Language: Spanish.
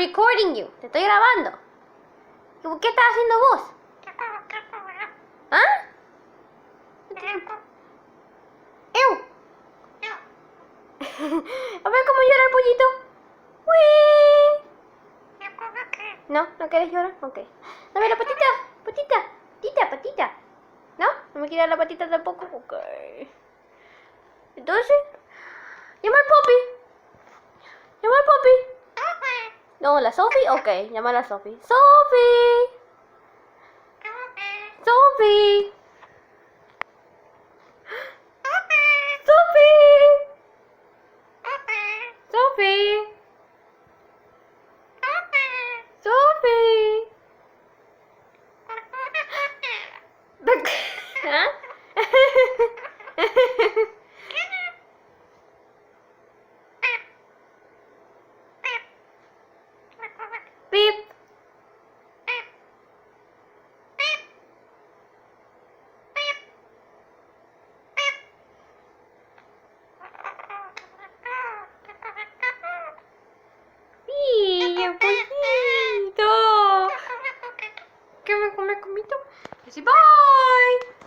recording you. Te estoy grabando. ¿Qué estás haciendo vos? ¿Ah? ¡Ew! A ver cómo llora el pollito. ¡Uy! ¿No? ¿No querés llorar? Ok. Dame la patita. Patita. Patita, patita. ¿No? ¿No me quieres dar la patita tampoco? Ok. Entonces, llama al Poppy. Llama al Poppy. No, la Sophie. Ok, llama a la Sophie. Sophie. Sophie. Sophie. Sophie. Sophie. ¿Ah? Pip. ¡Y el pollito! ¿Qué me come comito? Bye.